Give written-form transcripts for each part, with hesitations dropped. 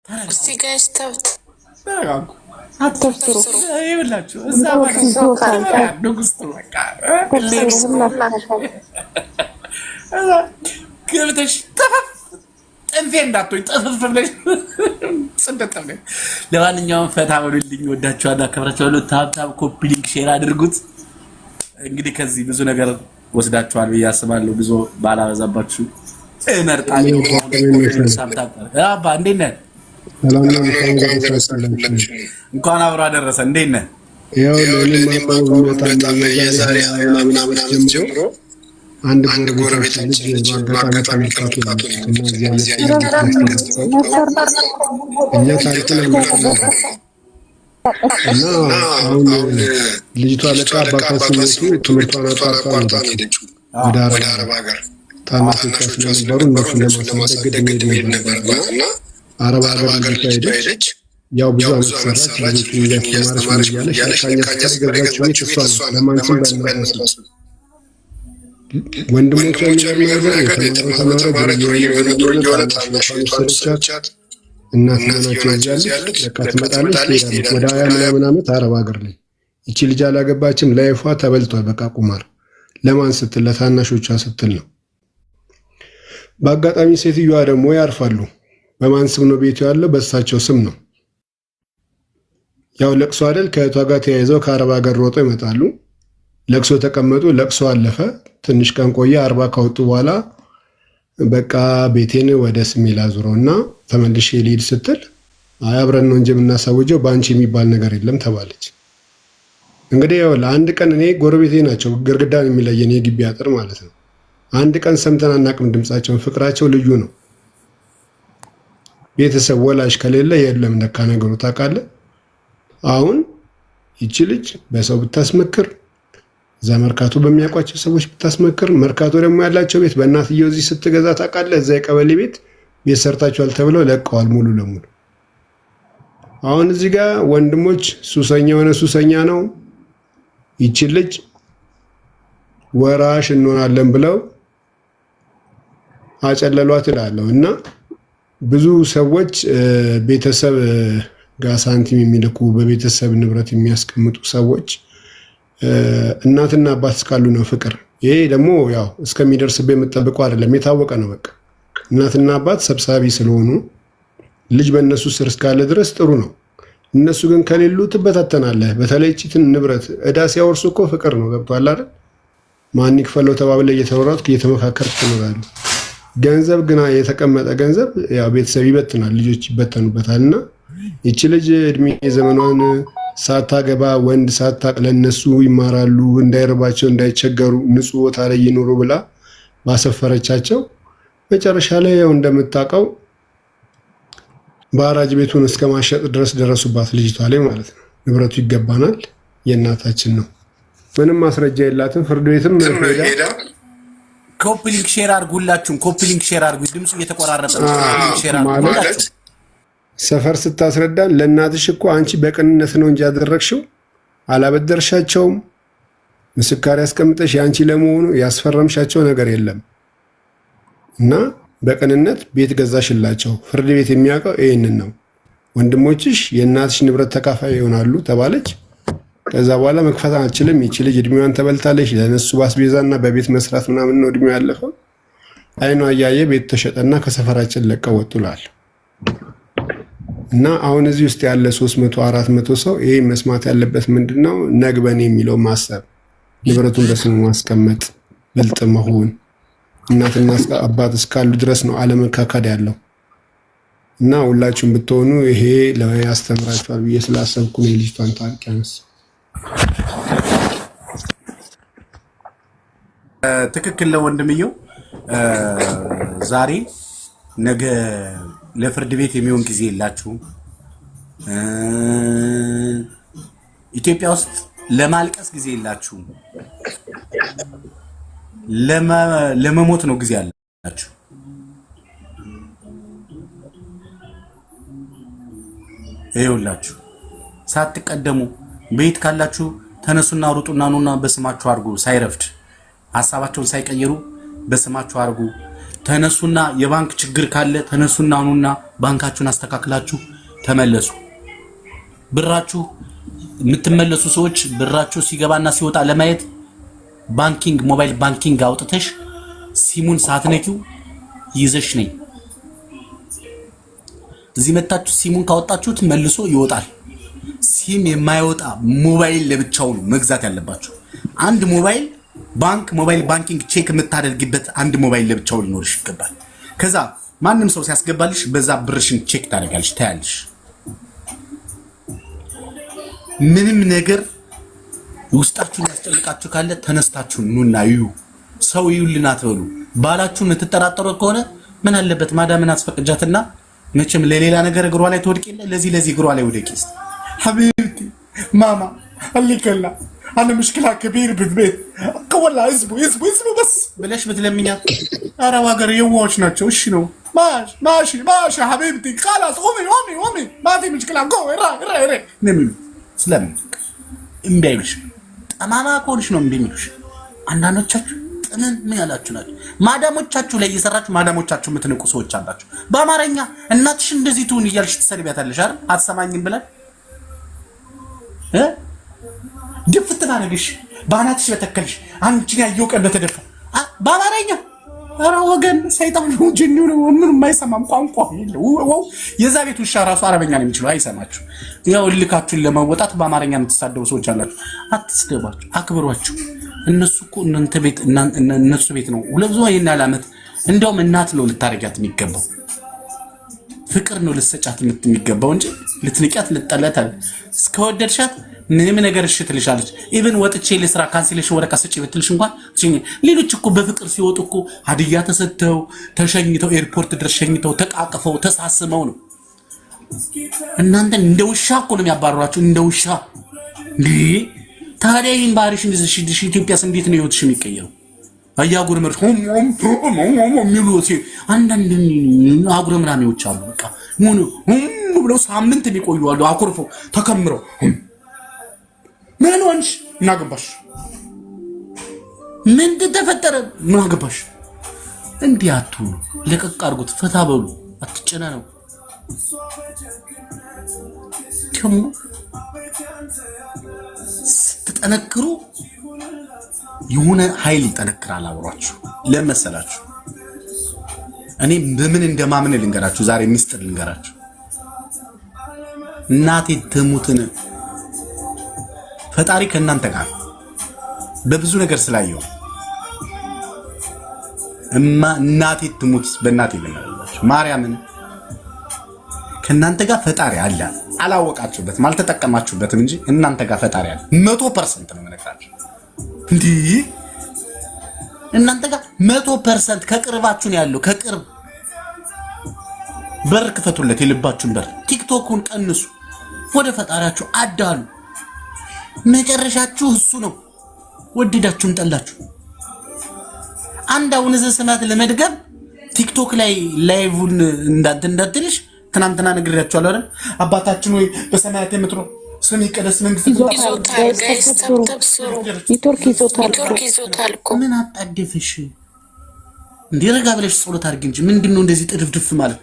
እስቲ ጋይስ ተውት አትፍሩ። ይኸውላችሁ እዛ ማለት ንጉስ በቃ ገብተሽ ጠፈፍ ጥንፌ እንዳትሆኝ ጠፈፍ ብለሽ ጽድት ብለሽ። ለማንኛውም ፈታ በሉልኝ። ወዳችኋለሁ፣ አከብራችኋለሁ። ታብታብ ኮፒ ሊንክ ሼር አድርጉት። እንግዲህ ከዚህ ብዙ ነገር ወስዳችኋል ብዬ አስባለሁ። ብዙ ባላበዛባችሁ እመርጣለሁ። ታብታብ አባ እንዴት ነህ? እንኳን አብሮ አደረሰ። እንዴት ነህ? ያው ለኔ የዛሬ ምናምን ዓመት ጀምሮ አንድ ጎረቤታችን ልጅ በአጋጣሚ ተመልካቱን እኛ ታሪክን እና አሁን ልጅቷ ለቃ አባቷ ሲሞቱ ትምህርቷን አቋርጣ ሄደችው ወደ አረብ ሀገር። ታናሾቿ ስለነበሩ እነሱን ለማሳደግ መሄድ ነበረባትና አረብ ሀገር ልጅቷ ሄደች። ያው ብዙ አመት ሰራች። ልጆቹን እያስተማረች ምን እያለች ሻኛ ገዛችው ቤት እሷን ለማንችም ባልመረሰች ወንድሞቿ የሚገርም ነገር የተማረ የሆነ ታናሾቿን እናት ናቸው ያሉት። በቃ ትመጣለች ትሄዳለች። ወደ 20 ምናምን ዓመት አረብ ሀገር ላይ እቺ ልጅ አላገባችም። ላይፏ ተበልቷል። በቃ ቁማር። ለማን ስትል? ለታናሾቿ ስትል ነው። በአጋጣሚ ሴትዮዋ ደግሞ ያርፋሉ። በማን ስም ነው ቤቱ ያለው? በእሳቸው ስም ነው። ያው ለቅሶ አይደል? ከእህቷ ጋር ተያይዘው ከአረብ ሀገር ሮጦ ይመጣሉ። ለቅሶ ተቀመጡ። ለቅሶ አለፈ። ትንሽ ቀን ቆየ። 40 ካወጡ በኋላ በቃ ቤቴን ወደ ስሜ ላዙረውና ተመልሼ ልሂድ ስትል አይ አብረን ነው እንጂ የምናሳውጀው በአንቺ የሚባል ነገር የለም ተባለች። እንግዲህ ያው ለአንድ ቀን እኔ ጎረቤቴ ናቸው፣ ግርግዳን የሚለየን የግቢ አጥር ማለት ነው። አንድ ቀን ሰምተን አናቅም ድምጻቸውን። ፍቅራቸው ልዩ ነው። ቤተሰብ ወላጅ ከሌለ የለም ለካ ነገሩ ታውቃለህ። አሁን ይቺ ልጅ በሰው ብታስመክር፣ እዛ መርካቶ በሚያውቋቸው ሰዎች ብታስመክር፣ መርካቶ ደግሞ ያላቸው ቤት በእናትየው እዚህ ስትገዛ ታውቃለህ። እዛ የቀበሌ ቤት ሰራታችኋል ተብለው ለቀዋል ሙሉ ለሙሉ። አሁን እዚህ ጋር ወንድሞች ሱሰኛ የሆነ ሱሰኛ ነው። ይቺ ልጅ ወራሽ እንሆናለን ብለው አጨለሏት እላለሁ። እና ብዙ ሰዎች ቤተሰብ ጋር ሳንቲም የሚልኩ በቤተሰብ ንብረት የሚያስቀምጡ ሰዎች እናትና አባት እስካሉ ነው ፍቅር። ይሄ ደግሞ ያው እስከሚደርስብህ የምጠብቀው አይደለም፣ የታወቀ ነው። በቃ እናትና አባት ሰብሳቢ ስለሆኑ ልጅ በእነሱ ስር እስካለ ድረስ ጥሩ ነው። እነሱ ግን ከሌሉ ትበታተናለህ። በተለይ ቺትን ንብረት ዕዳ ሲያወርሱ እኮ ፍቅር ነው። ገብቶሃል አይደል? ማን ይክፈለው ተባብለህ እየተወራትክ እየተመካከርክ ትኖራለህ። ገንዘብ ግን የተቀመጠ ገንዘብ ያው ቤተሰብ ይበትናል፣ ልጆች ይበተኑበታልና ይቺ ልጅ እድሜ ዘመኗን ሳታገባ ወንድ ሳታቅ ለነሱ ይማራሉ እንዳይረባቸው እንዳይቸገሩ ንጹህ ቦታ ላይ ይኖሩ ብላ ባሰፈረቻቸው መጨረሻ ላይ ያው እንደምታውቀው በአራጅ ቤቱን እስከ ማሸጥ ድረስ ደረሱባት ልጅቷ ላይ ማለት ነው። ንብረቱ ይገባናል የእናታችን ነው። ምንም ማስረጃ የላትም። ፍርድ ቤትም ሄዳ ኮፒ ሊንክ ሼር አድርጉላችሁም። ኮፒ ሊንክ ሼር አድርጉ። ድምፁ እየተቆራረጠ ነው። ሼር አድርጉላችሁ። ሰፈር ስታስረዳን ለእናትሽ እኮ አንቺ በቅንነት ነው እንጂ ያደረግሽው አላበደርሻቸውም። ምስካሪ ያስቀምጠሽ የአንቺ ለመሆኑ ያስፈረምሻቸው ነገር የለም እና በቅንነት ቤት ገዛሽላቸው። ፍርድ ቤት የሚያውቀው ይህንን ነው። ወንድሞችሽ የእናትሽ ንብረት ተካፋይ ይሆናሉ ተባለች። ከዛ በኋላ መክፈት አልችልም። ይቺ ልጅ እድሜዋን ተበልታለች። ለነሱ ባስቤዛና በቤት መስራት ምናምን ነው እድሜው ያለፈው። አይኗ እያየ ቤት ተሸጠና ከሰፈራችን ለቀው ወጡላል። እና አሁን እዚህ ውስጥ ያለ 300-400 ሰው ይሄ መስማት ያለበት ምንድነው? ነግበኔ የሚለው ማሰብ፣ ንብረቱን በስሙ ማስቀመጥ፣ ብልጥ መሆን፣ እናትና አባት እስካሉ ድረስ ነው አለመካካድ ያለው። እና ሁላችሁም ብትሆኑ ይሄ ያስተምራችኋል ብዬ ስላሰብኩ ነው የልጅቷን ታሪክ ያነሳው። ትክክል ነው ወንድምየው። ዛሬ ነገ ለፍርድ ቤት የሚሆን ጊዜ የላችሁም። ኢትዮጵያ ውስጥ ለማልቀስ ጊዜ የላችሁም። ለመሞት ነው ጊዜ ያላችሁ። ይኸውላችሁ ሳትቀደሙ ቤት ካላችሁ ተነሱና ሩጡና ኑና በስማችሁ አድርጉ። ሳይረፍድ ሐሳባቸውን ሳይቀየሩ በስማችሁ አድርጉ። ተነሱና የባንክ ችግር ካለ ተነሱና ኑና ባንካችሁን አስተካክላችሁ ተመለሱ። ብራችሁ የምትመለሱ ሰዎች ብራችሁ ሲገባና ሲወጣ ለማየት ባንኪንግ ሞባይል ባንኪንግ አውጥተሽ ሲሙን ሳትነኪው ይዘሽ ነኝ። እዚህ መታችሁ ሲሙን ካወጣችሁት መልሶ ይወጣል። ሲም የማይወጣ ሞባይል ለብቻው ነው መግዛት ያለባችሁ። አንድ ሞባይል ባንክ ሞባይል ባንኪንግ ቼክ የምታደርግበት አንድ ሞባይል ለብቻው ሊኖርሽ ይገባል። ከዛ ማንም ሰው ሲያስገባልሽ በዛ ብርሽን ቼክ ታደርጋለሽ፣ ታያለሽ። ምንም ነገር ውስጣችሁን ያስጨልቃችሁ ካለ ተነስታችሁ ኑና እዩ። ሰው ይዩልና አትበሉ። ባላችሁን የምትጠራጠሩ ከሆነ ምን አለበት ማዳምን አስፈቅጃትና መቼም ለሌላ ነገር እግሯ ላይ ትወድቅ የለ ለዚህ እግሯ ላይ ወደቂ። حبيبتي ماما خليك هلا انا مشكله كبير بالبيت والله اسبوا بس بلاش بتلمينات ارى واقر يواش ናቸው እሺ ነው ماشي حبيبتي خلاص قومي ما في مشكله قومي راي نمي سلام እምቢይልሽ ጠማማ ኮልሽ ነው እምቢይልሽ። አንዳንዶቻችሁ ጥንን ምን ያላችሁ ናችሁ? ማዳሞቻችሁ ላይ እየሰራችሁ ማዳሞቻችሁ የምትንቁ ሰዎች አላችሁ። በአማርኛ እናትሽ እንደዚህ ትሁን እያልሽ ትሰድቢያታለሽ አይደል? አትሰማኝም ብለን ድፍት ባረግሽ ባናትሽ በተከልሽ አንቺን ያየው ቀን በተደፋ በአማርኛ ኧረ ወገን ሰይጣን ነው ጅኒው ነው ምንም የማይሰማም ቋንቋ የለው። የዛ ቤት ውሻ ራሱ አረበኛ ነው የሚችለው አይሰማችሁ። ያው ልካችሁን ለመወጣት በአማርኛ የምትሳደቡ ሰዎች አላችሁ። አትስደባችሁ፣ አክብሯችሁ። እነሱ እኮ እነሱ ቤት ነው ለብዙ አይና ዓመት እንደውም እናት ነው ልታረጋት የሚገባው። ፍቅር ነው ልትሰጫት የሚገባው እንጂ ልትንቂያት ልትጠላታል። እስከወደድሻት ምንም ነገር እሺ ትልሻለች። ኢቭን ወጥቼ ለስራ ካንሲሌሽን ወረቀ ሰጪ ብትልሽ እንኳን ሌሎች እኮ በፍቅር ሲወጡ እኮ ሀዲያ ተሰጥተው ተሸኝተው ኤርፖርት ድረስ ሸኝተው ተቃቅፈው ተሳስመው ነው። እናንተ እንደ ውሻ እኮ ነው የሚያባርሯችሁ፣ እንደ ውሻ። ታዲያ ይህን ባህሪሽን ይዘሽ ኢትዮጵያስ እንዴት ነው ህይወትሽ የሚቀየረው? አያጉረመር የሚሉ አንዳንድ አጉረምራሚዎች አሉ። በቃ ብለው ሳምንት የሚቆዩ አሉ። አኩርፈው ተከምረው ምን ሆንሽ? ምን አገባሽ? ምን ተፈጠረ? ምን አገባሽ? እንዲህ አትሁኑ። ለቀቅ አድርጉት። ፈታ በሉ። አትጨናነቁ። ደግሞ ስትጠነክሩ የሆነ ኃይል ይጠነክራል አብሯችሁ። ለመሰላችሁ እኔ በምን እንደማምን ልንገራችሁ። ዛሬ ሚስጥር ልንገራችሁ። እናቴ ትሙትን ፈጣሪ ከእናንተ ጋር በብዙ ነገር ስላየው እናቴ ትሙት በእናቴ ልንገራችሁ። ማርያምን ከእናንተ ጋር ፈጣሪ አለ። አላወቃችሁበትም፣ አልተጠቀማችሁበትም እንጂ እናንተ ጋር ፈጣሪ አለ። 100% ነው የምነግራችሁ። እንዲህ እናንተ ጋር 100% ከቅርባችሁ ነው ያለው። ከቅርብ በር ክፈቱለት፣ የልባችሁን በር። ቲክቶኩን ቀንሱ፣ ወደ ፈጣሪያችሁ አዳሉ። መጨረሻችሁ እሱ ነው፣ ወደዳችሁም ጠላችሁ። አንድ አሁን ስማት ለመድገም ቲክቶክ ላይ ላይቭን እንዳትልሽ ትናንትና ነግሬያችኋለሁ አይደል? አባታችን ወይ በሰማያት የምትኖር ስም ይቀደስ፣ መንግስት ይዞታል እኮ። ምን አጣደፍሽ? እንዲረጋ ብለሽ ጸሎት አድርጊ እንጂ ምንድነው እንደዚህ ጥድፍድፍ ማለት?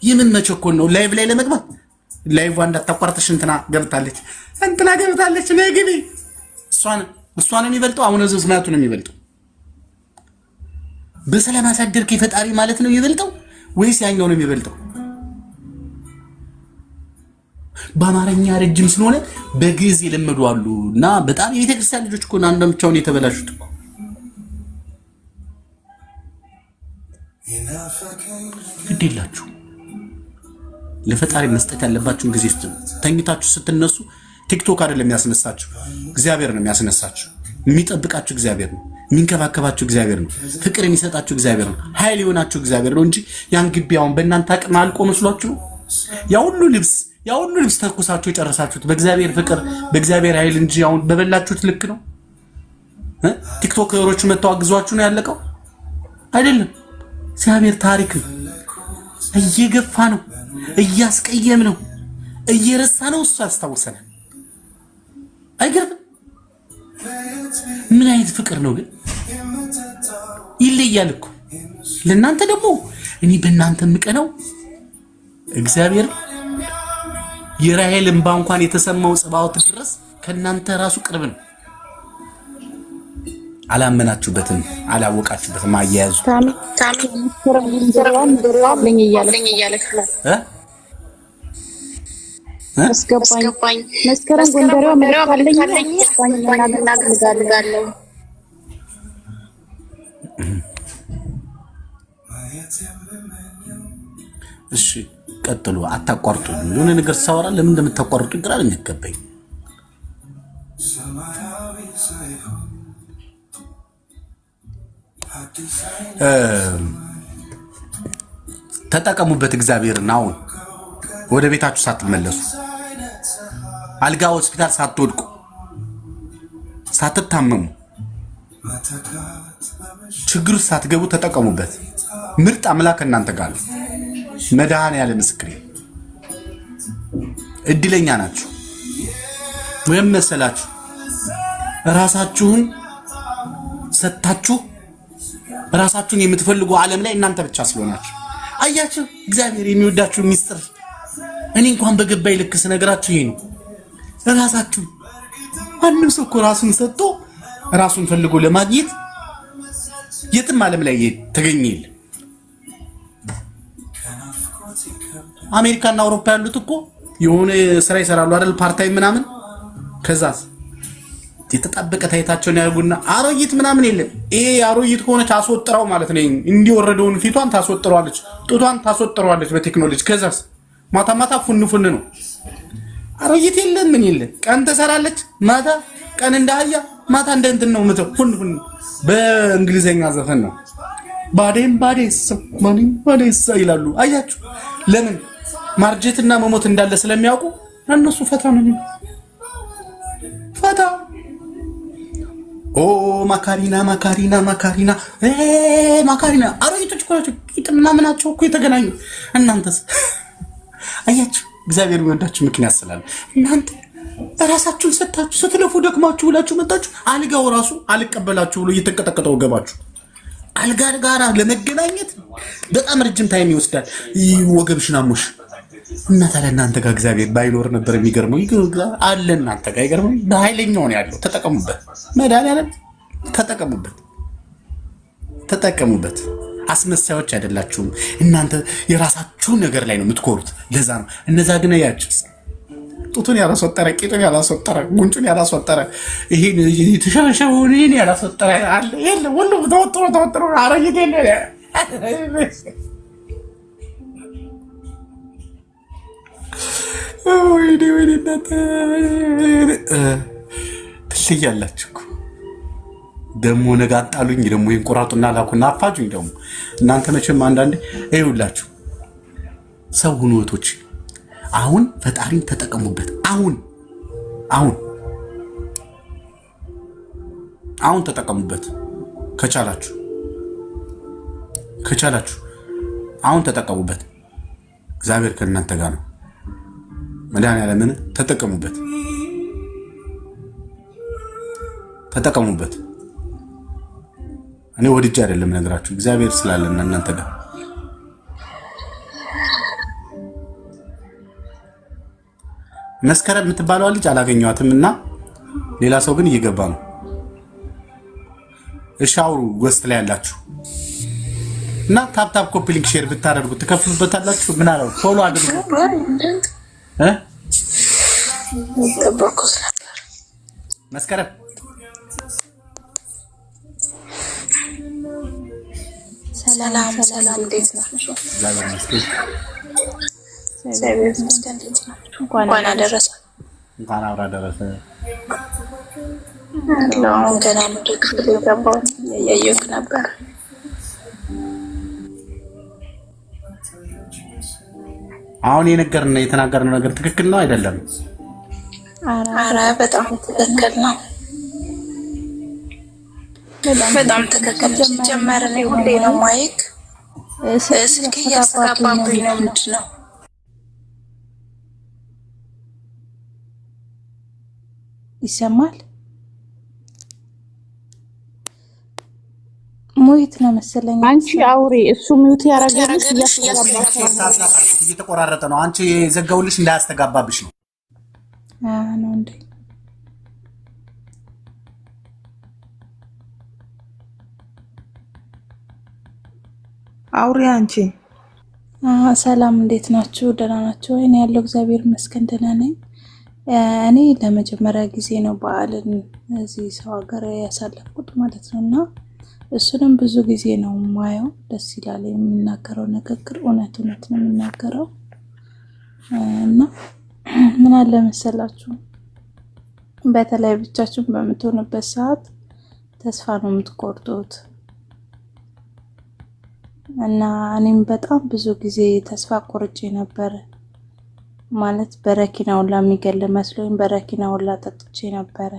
የምን መቸኮል ነው? ላይቭ ላይ ለመግባት ላይቭ እንዳታቋርጥሽ። እንትና ገብታለች ነይ ግቢ። እሷን የሚበልጠው አሁን እዚህ ስማያቱ ነው የሚበልጠው። በሰላም አሳደርክ ፈጣሪ ማለት ነው የሚበልጠው ወይስ ያኛው ነው የሚበልጠው? በአማርኛ ረጅም ስለሆነ በግዕዝ የለመዱ አሉ እና በጣም የቤተክርስቲያን ልጆች እኮ አንዳንዶቻውን የተበላሹት እኮ። ግዴላችሁ ለፈጣሪ መስጠት ያለባችሁን ጊዜ ተኝታችሁ ስትነሱ ቲክቶክ አይደለም የሚያስነሳችሁ፣ እግዚአብሔር ነው የሚያስነሳችሁ። የሚጠብቃችሁ እግዚአብሔር ነው፣ የሚንከባከባችሁ እግዚአብሔር ነው፣ ፍቅር የሚሰጣችሁ እግዚአብሔር ነው፣ ኃይል የሆናችሁ እግዚአብሔር ነው እንጂ ያን ግቢ አሁን በእናንተ አቅም አልቆ መስሏችሁ ያ ሁሉ ልብስ ተኩሳችሁ የጨረሳችሁት በእግዚአብሔር ፍቅር በእግዚአብሔር ኃይል እንጂ አሁን በበላችሁት ልክ ነው። ቲክቶከሮች መተው አግዟችሁ ነው ያለቀው አይደለም። እግዚአብሔር ታሪክ ነው፣ እየገፋ ነው፣ እያስቀየም ነው፣ እየረሳ ነው። እሱ ያስታውሰናል። አይገርም? ምን አይነት ፍቅር ነው ግን! ይለያል እኮ ለእናንተ ደግሞ እኔ በእናንተ ምቀነው እግዚአብሔር የራሔል እንባ እንኳን የተሰማው ጽባዖት ድረስ ከእናንተ ራሱ ቅርብ ነው። አላመናችሁበትም፣ አላወቃችሁበትም። አያያዙ አስገባኝ መስከረም ጎንደሬዋ መልካለኝ እናገናግዛለሁ። እሺ ቀጥሉ፣ አታቋርጡ። የሆነ ነገር ሳወራ ለምን እንደምታቋርጡ ግራ የሚገባኝ ተጠቀሙበት። እግዚአብሔርን አሁን ወደ ቤታችሁ ሳትመለሱ አልጋ ሆስፒታል ሳትወድቁ ሳትታመሙ ችግር ሳትገቡ ተጠቀሙበት። ምርጥ አምላክ እናንተ ጋር ነው። መድኃኔዓለም ምስክሬ፣ እድለኛ ናችሁ። ወይም መሰላችሁ ራሳችሁን ሰጣችሁ ራሳችሁን የምትፈልጉ ዓለም ላይ እናንተ ብቻ ስለሆናችሁ አያችሁ። እግዚአብሔር የሚወዳችሁ ሚስጥር እኔ እንኳን በገባይ ልክ ስነግራችሁ ይሄ ነው። ራሳችሁ ማንም ሰው እኮ ራሱን ሰጥቶ ራሱን ፈልጎ ለማግኘት የትም ዓለም ላይ ተገኘ የለም። አሜሪካና አውሮፓ ያሉት እኮ የሆነ ስራ ይሰራሉ አይደል? ፓርታይም ምናምን። ከዛስ የተጣበቀ ታይታቸውን ያርጉና አሮይት ምናምን የለም። ይሄ አሮይት ከሆነች አስወጥራው ማለት ነው። እንዲወረደውን ፊቷን ታስወጥራለች፣ ጡቷን ታስወጥራለች በቴክኖሎጂ። ከዛስ ማታ ማታ ፉን ነው። አሮይት የለም ምን የለም። ቀን ትሰራለች፣ ማታ ቀን እንዳህያ፣ ማታ እንደ እንትን ነው ምተው ፉን በእንግሊዘኛ ዘፈን ነው። ባዴም ባዴስ ይላሉ። አያችሁ ለምን? ማርጀትና መሞት እንዳለ ስለሚያውቁ እነሱ ፈታ ነው ፈታ። ኦ ማካሪና አሮይቶች እኮ ናቸው። ቂጥና ምናቸው እኮ የተገናኙ። እናንተስ አያችሁ እግዚአብሔር የሚወዳችሁ ምክንያት ስላለ እናንተ ራሳችሁን ሰጣችሁ ስትለፉ ደክማችሁ ብላችሁ መጣችሁ። አልጋው ራሱ አልቀበላችሁ ብሎ እየተንቀጠቀጠው ገባችሁ። አልጋ ጋራ ለመገናኘት በጣም ረጅም ታይም ይወስዳል። ወገብሽን አሞሽ እና ታዲያ እናንተ ጋር እግዚአብሔር ባይኖር ነበር የሚገርመው። አለ እናንተ ጋር ይገርመው። በኃይለኛው ነው ያለው። ተጠቀሙበት። መድኃኒዓለም ተጠቀሙበት። አስመሳዮች አይደላችሁም እናንተ። የራሳችሁን ነገር ላይ ነው የምትኮሩት። ለዛ ነው እነዛ ግን ያያችሁ ጡቱን ያላስወጠረ፣ ቂጡን ያላስወጠረ፣ ጉንጩን ያላስወጠረ፣ ይሄን የተሸረሸውን ይሄን ያላስወጠረ አለ የለ። ሁሉም ተወጥሮ አረይት የለ። ወይኔ እናንተ ትለያላችሁ እኮ። ደግሞ ነገ አጣሉኝ፣ ደግሞ ይሄን ቆራጡና ላኩና አፋጁኝ። ደግሞ እናንተ መቼም አንዳንዴ ይኸውላችሁ ሰው ሁኑ እህቶች። አሁን ፈጣሪን ተጠቀሙበት። አሁን ተጠቀሙበት። ከቻላችሁ አሁን ተጠቀሙበት። እግዚአብሔር ከእናንተ ጋር ነው። መድኃኒዓለምን ተጠቀሙበት። እኔ ወድጄ አይደለም ነገራችሁ፣ እግዚአብሔር ስላለና እናንተ ጋር መስከረም የምትባለው ልጅ አላገኘኋትም እና ሌላ ሰው ግን እየገባ ነው። እሻውሩ ወስት ላይ ያላችሁ እና ታፕ ኮፒ ሊንክ ሼር ብታደርጉ ትከፍሉበታላችሁ። ምን አለው ፎሎ አድርጉ መስከረም ሰላም እንዴት ናችሁ? እንኳን አደረሰ። እንኳን አብራ ደረሰ። አሁን ገና ወደ ክፍል የገባሁት እያየሁት ነበር። አሁን የተናገርነው ነገር ትክክል ነው አይደለም? ኧረ በጣም ትክክል ነው። በጣም ትክክል። ሲጀመር እኔ ሁሌ ነው ማይክ ስልክ እያስተጋባብኝ ነው። ምንድን ነው ይሰማል? ሚውት ነው መሰለኝ። አንቺ አውሪ፣ እሱ ሚውት ያረጋግልሽ እየተቆራረጠ ነው። አንቺ የዘጋውልሽ እንዳያስተጋባብሽ ነው። ነው እንዴ? አውሪ አንቺ። ሰላም እንዴት ናችሁ? ደህና ናችሁ? እኔ ያለው እግዚአብሔር ይመስገን ደህና ነኝ። እኔ ለመጀመሪያ ጊዜ ነው በዓልን እዚህ ሰው ሀገር ያሳለፍኩት ማለት ነው። እና እሱንም ብዙ ጊዜ ነው ማየው። ደስ ይላል። የሚናገረው ንግግር እውነት ነው የሚናገረው። እና ምን አለ መሰላችሁ፣ በተለይ ብቻችሁን በምትሆኑበት ሰዓት ተስፋ ነው የምትቆርጡት። እና እኔም በጣም ብዙ ጊዜ ተስፋ ቆርጬ ነበር። ማለት በረኪና ሁላ የሚገል መስሎኝ በረኪና ሁላ ጠጥቼ ነበረ።